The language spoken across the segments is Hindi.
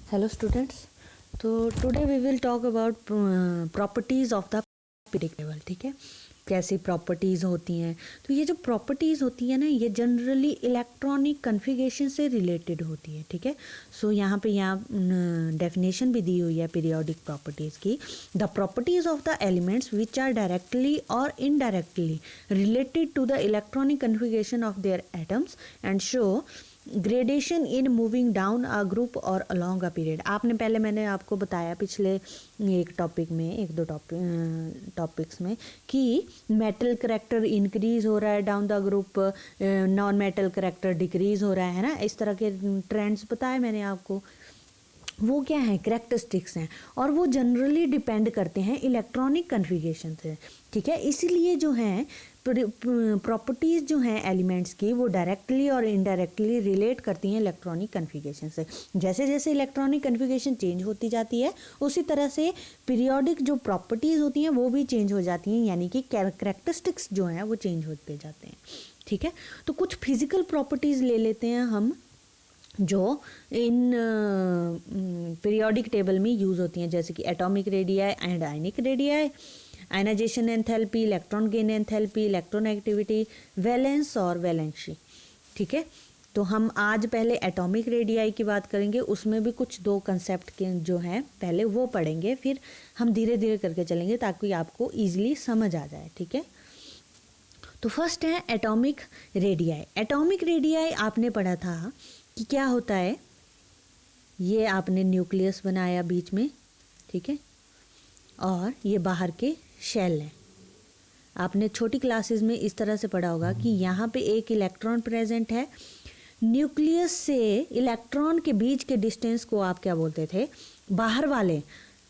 Hello students. तो today we will talk about properties of the periodic table. ठीक है, कैसी प्रॉपर्टीज़ होती हैं। तो ये जो प्रॉपर्टीज़ होती है ना, ये जनरली इलेक्ट्रॉनिक कन्फिगरेशन से रिलेटेड होती है। ठीक है, सो यहाँ डेफिनेशन भी दी हुई है पीरियोडिक प्रॉपर्टीज़ की। The properties of the elements which are directly और indirectly related to the electronic configuration of their atoms and show gradation in moving down a group और अलोंग अ पीरियड। मैंने आपको बताया पिछले एक दो टॉपिक्स में कि मेटल करेक्टर इंक्रीज हो रहा है down the group, non metal character decrease हो रहा है ना। इस तरह के ट्रेंड्स बताए मैंने आपको। वो क्या है, करेक्टरिस्टिक्स हैं और वो जनरली डिपेंड करते हैं इलेक्ट्रॉनिक कन्फिगरेशन से। ठीक है, इसीलिए जो हैं प्रॉपर्टीज़ जो हैं एलिमेंट्स की, वो डायरेक्टली और इनडायरेक्टली रिलेट करती हैं इलेक्ट्रॉनिक कन्फिगरेशन से। जैसे जैसे इलेक्ट्रॉनिक कन्फिगरेशन चेंज होती जाती है, उसी तरह से पीरियोडिक जो प्रॉपर्टीज़ होती हैं वो भी चेंज हो जाती हैं, यानी कि करेक्टरिस्टिक्स जो हैं वो चेंज होते जाते हैं। ठीक है, तो कुछ फिजिकल प्रॉपर्टीज़ ले लेते हैं हम जो इन पीरियोडिक टेबल में यूज़ होती हैं, जैसे कि atomic radii and ionic radii, ionization enthalpy, electron gain enthalpy, electron activity, valence और वैलेंसी। ठीक है, तो हम आज पहले एटॉमिक रेडियाई की बात करेंगे। उसमें भी कुछ दो कंसेप्ट के जो हैं पहले वो पढ़ेंगे, फिर हम धीरे धीरे करके चलेंगे ताकि आपको ईजिली समझ आ जाए। ठीक है, तो फर्स्ट है एटॉमिक रेडियाई। एटॉमिक रेडियाई आपने पढ़ा था कि क्या होता है। ये आपने न्यूक्लियस बनाया बीच में, ठीक है, और ये बाहर के शेल हैं। आपने छोटी क्लासेस में इस तरह से पढ़ा होगा कि यहाँ पे एक इलेक्ट्रॉन प्रेजेंट है। न्यूक्लियस से इलेक्ट्रॉन के बीच के डिस्टेंस को आप क्या बोलते थे, बाहर वाले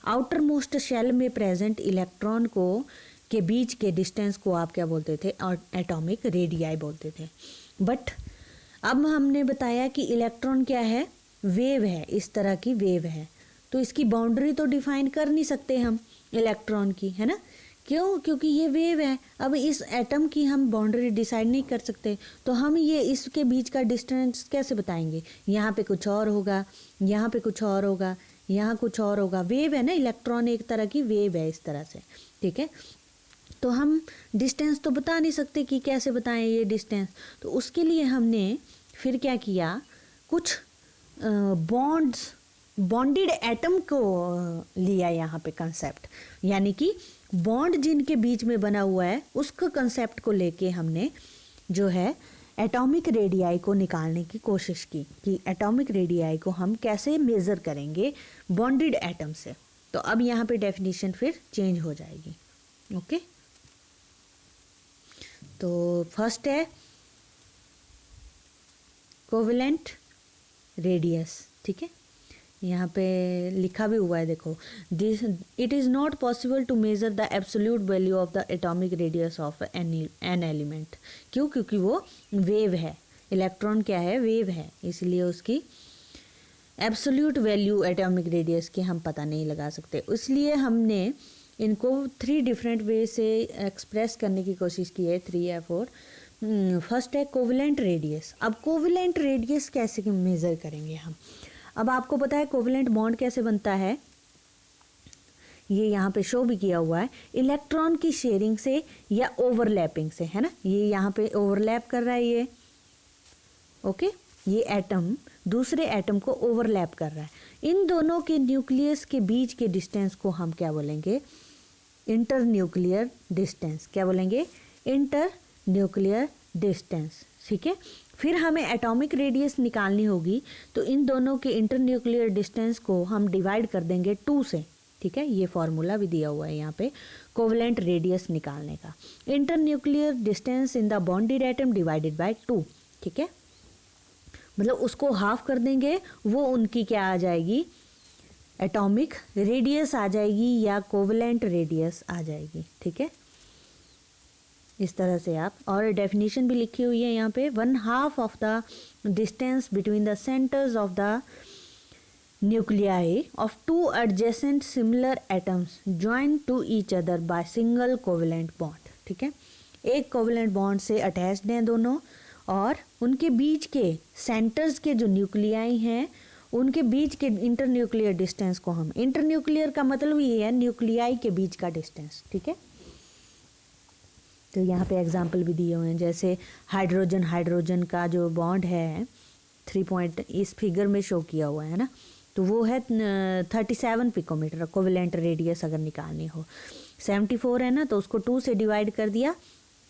आउटर मोस्ट शेल में प्रेजेंट इलेक्ट्रॉन को के बीच के डिस्टेंस को आप क्या बोलते थे, और एटॉमिक रेडियाई बोलते थे। बट अब हमने बताया कि इलेक्ट्रॉन क्या है, वेव है, इस तरह की वेव है। तो इसकी बाउंड्री तो डिफाइन कर नहीं सकते हम इलेक्ट्रॉन की, है ना। क्यों? क्योंकि ये वेव है। अब इस एटम की हम बाउंड्री डिसाइड नहीं कर सकते, तो हम ये इसके बीच का डिस्टेंस कैसे बताएंगे। यहाँ पे कुछ और होगा, यहाँ पे कुछ और होगा, यहाँ कुछ और होगा। वेव है ना, इलेक्ट्रॉन एक तरह की वेव है, इस तरह से। ठीक है, तो हम डिस्टेंस तो बता नहीं सकते कि कैसे बताएं ये डिस्टेंस। तो उसके लिए हमने फिर क्या किया, कुछ बॉन्डेड एटम को लिया यहाँ पे कंसेप्ट, यानी कि बॉन्ड जिनके बीच में बना हुआ है उसको कंसेप्ट को लेके हमने जो है एटॉमिक रेडियाई को निकालने की कोशिश की कि एटॉमिक रेडियाई को हम कैसे मेज़र करेंगे बॉन्डेड एटम से। तो अब यहाँ पे डेफिनेशन फिर चेंज हो जाएगी। ओके, तो फर्स्ट है कोवेलेंट रेडियस। ठीक है, यहाँ पे लिखा भी हुआ है, देखो, this it is not possible to measure the absolute value of the atomic radius of an element. क्यों? क्योंकि वो वेव है, इलेक्ट्रॉन क्या है, वेव है, इसलिए उसकी एब्सोल्यूट वैल्यू एटॉमिक रेडियस की हम पता नहीं लगा सकते। इसलिए हमने इनको 3 डिफरेंट वे से एक्सप्रेस करने की कोशिश की है, 3 या 4। फर्स्ट है कोवेलेंट रेडियस। अब कोवेलेंट रेडियस कैसे मेज़र करेंगे हम। अब आपको पता है कोवेलेंट बॉन्ड कैसे बनता है, ये यहाँ पे शो भी किया हुआ है, इलेक्ट्रॉन की शेयरिंग से या ओवरलैपिंग से, है ना। ये यहाँ पे ओवरलैप कर रहा है ये, ओके, ये एटम दूसरे एटम को ओवरलैप कर रहा है। इन दोनों के न्यूक्लियस के बीच के डिस्टेंस को हम क्या बोलेंगे, इंटर न्यूक्लियर डिस्टेंस। क्या बोलेंगे, इंटर न्यूक्लियर डिस्टेंस। ठीक है, फिर हमें एटॉमिक रेडियस निकालनी होगी, तो इन दोनों के इंटर न्यूक्लियर डिस्टेंस को हम डिवाइड कर देंगे 2 से। ठीक है, ये फॉर्मूला भी दिया हुआ है यहाँ पे कोवेलेंट रेडियस निकालने का। Inter nuclear distance in the bonded atom divided by 2। ठीक है, मतलब उसको हाफ कर देंगे, वो उनकी क्या आ जाएगी, एटॉमिक रेडियस आ जाएगी या कोवेलेंट रेडियस आ जाएगी। ठीक है, इस तरह से आप, और डेफिनेशन भी लिखी हुई है यहाँ पे, 1/2 of the distance between the centres of the nuclei of 2 adjacent similar atoms join to each other by single covalent bond. ठीक है, एक कोवेलेंट बॉन्ड से अटैच्ड हैं दोनों, और उनके बीच के सेंटर्स के जो न्यूक्लियाई हैं उनके बीच के इंटरन्यूक्लियर डिस्टेंस को हम, इंटरन्यूक्लियर का मतलब ये है न्यूक्लियाई के बीच का डिस्टेंस, ठीक है। तो यहाँ पे एग्जाम्पल भी दिए हुए हैं, जैसे हाइड्रोजन हाइड्रोजन का जो बॉन्ड है 3 पॉइंट इस फिगर में शो किया हुआ है ना, तो वो है 37 पिकोमीटर कोवेलेंट रेडियस अगर निकालनी हो। 74 है ना, तो उसको 2 से डिवाइड कर दिया,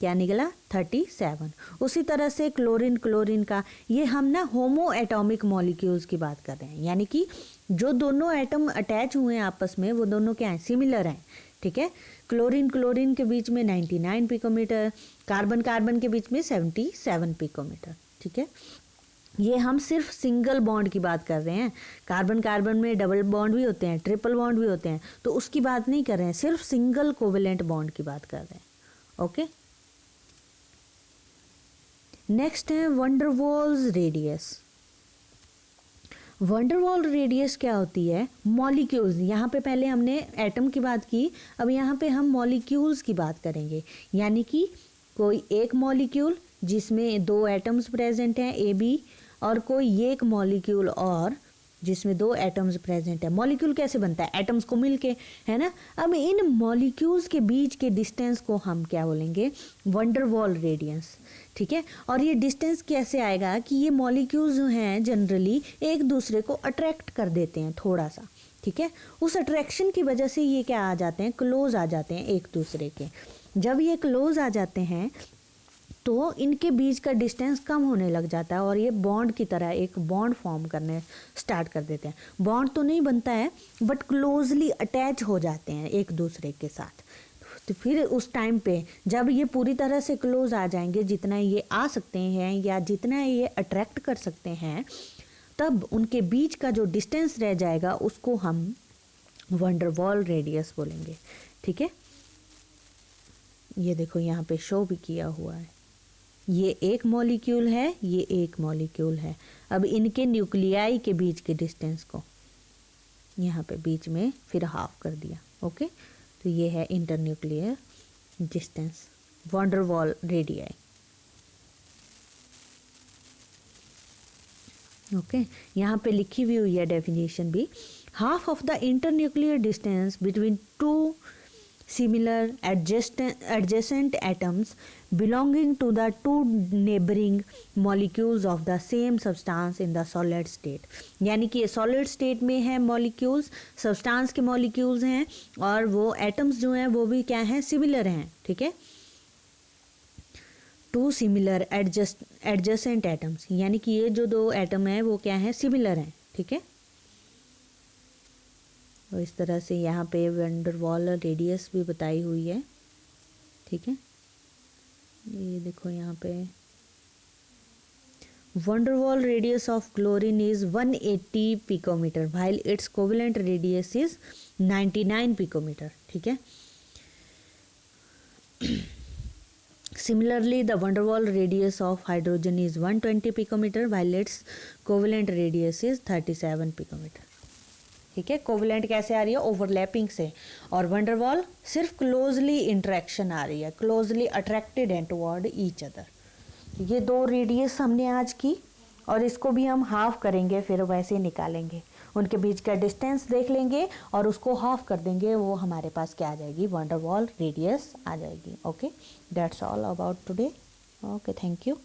क्या निकला 37। उसी तरह से क्लोरीन क्लोरीन का, ये हम ना होमो एटॉमिक मॉलिक्यूल्स की बात कर रहे हैं, यानी कि जो दोनों एटम अटैच हुए हैं आपस में वो दोनों क्या हैं, सिमिलर हैं, ठीक है। क्लोरीन क्लोरीन के बीच में 99 पिकोमीटर, कार्बन कार्बन के बीच में 77 पिकोमीटर, ठीक है। ये हम सिर्फ सिंगल बॉन्ड की बात कर रहे हैं, कार्बन कार्बन में डबल बॉन्ड भी होते हैं, ट्रिपल बॉन्ड भी होते हैं, तो उसकी बात नहीं कर रहे हैं, सिर्फ सिंगल कोवेलेंट बॉन्ड की बात कर रहे हैं। ओके, नेक्स्ट है वंडरवॉल्स रेडियस। वंडरवॉल रेडियस क्या होती है, मॉलिक्यूल्स, यहाँ पे पहले हमने एटम की बात की, अब यहाँ पे हम मॉलिक्यूल्स की बात करेंगे, यानी कि कोई एक मॉलिक्यूल जिसमें 2 एटम्स प्रेजेंट हैं ए बी, और कोई एक मॉलिक्यूल और जिसमें 2 एटम्स प्रेजेंट है। मॉलिक्यूल कैसे बनता है, एटम्स को मिलके, है ना। अब इन मॉलिक्यूल्स के बीच के डिस्टेंस को हम क्या बोलेंगे, वंडरवॉल रेडियस, ठीक है। और ये डिस्टेंस कैसे आएगा कि ये मॉलिक्यूल्स जो हैं जनरली एक दूसरे को अट्रैक्ट कर देते हैं थोड़ा सा, ठीक है। उस अट्रैक्शन की वजह से ये क्या आ जाते हैं, क्लोज आ जाते हैं एक दूसरे के। जब ये क्लोज आ जाते हैं तो इनके बीच का डिस्टेंस कम होने लग जाता है और ये बॉन्ड की तरह एक बॉन्ड फॉर्म करने स्टार्ट कर देते हैं। बॉन्ड तो नहीं बनता है बट क्लोजली अटैच हो जाते हैं एक दूसरे के साथ। तो फिर उस टाइम पे जब ये पूरी तरह से क्लोज आ जाएंगे, जितना ये आ सकते हैं या जितना ये अट्रैक्ट कर सकते हैं, तब उनके बीच का जो डिस्टेंस रह जाएगा उसको हम वंडरवॉल रेडियस बोलेंगे, ठीक है। ये देखो यहाँ पे शो भी किया हुआ है, ये एक मॉलिक्यूल है, ये एक मॉलिक्यूल है। अब इनके न्यूक्लियाई के बीच के डिस्टेंस को यहाँ पे बीच में फिर हाफ कर दिया, ओके। तो ये है internuclear distance, van der Waals radii, okay. यहाँ पे लिखी हुई हुई है डेफिनेशन भी, half of the internuclear distance between 2 similar adjacent atoms belonging to the 2 neighboring molecules of the same substance in the solid state। यानी कि सॉलिड स्टेट में है मॉलिक्यूल्स, सब्सटेंस के मॉलिक्यूल्स हैं, और वो एटम्स जो हैं वो भी क्या हैं, सिमिलर हैं, ठीक है। 2 सिमिलर एडजेसेंट एटम्स, यानी कि ये जो 2 एटम हैं वो क्या हैं, सिमिलर हैं, ठीक है। और इस तरह से यहाँ पे वंडरवॉल रेडियस भी बताई हुई है, ठीक है। ये देखो यहाँ पे van der Waals radius of chlorine is 180 picometre while its covalent radius is 99 picometre, ठीक है। Similarly, the van der Waals radius of hydrogen is 120 picometer while its covalent radius is 37 picometer, ठीक है। कोवेलेंट कैसे आ रही है, ओवरलैपिंग से, और वंडरवॉल सिर्फ क्लोजली इंटरेक्शन आ रही है, closely attracted and toward each other. ये 2 रेडियस हमने आज की, और इसको भी हम हाफ करेंगे, फिर वैसे निकालेंगे, उनके बीच का डिस्टेंस देख लेंगे और उसको हाफ कर देंगे, वो हमारे पास क्या आ जाएगी, वंडरवॉल रेडियस आ जाएगी। Okay, that's all about today. Okay, thank you.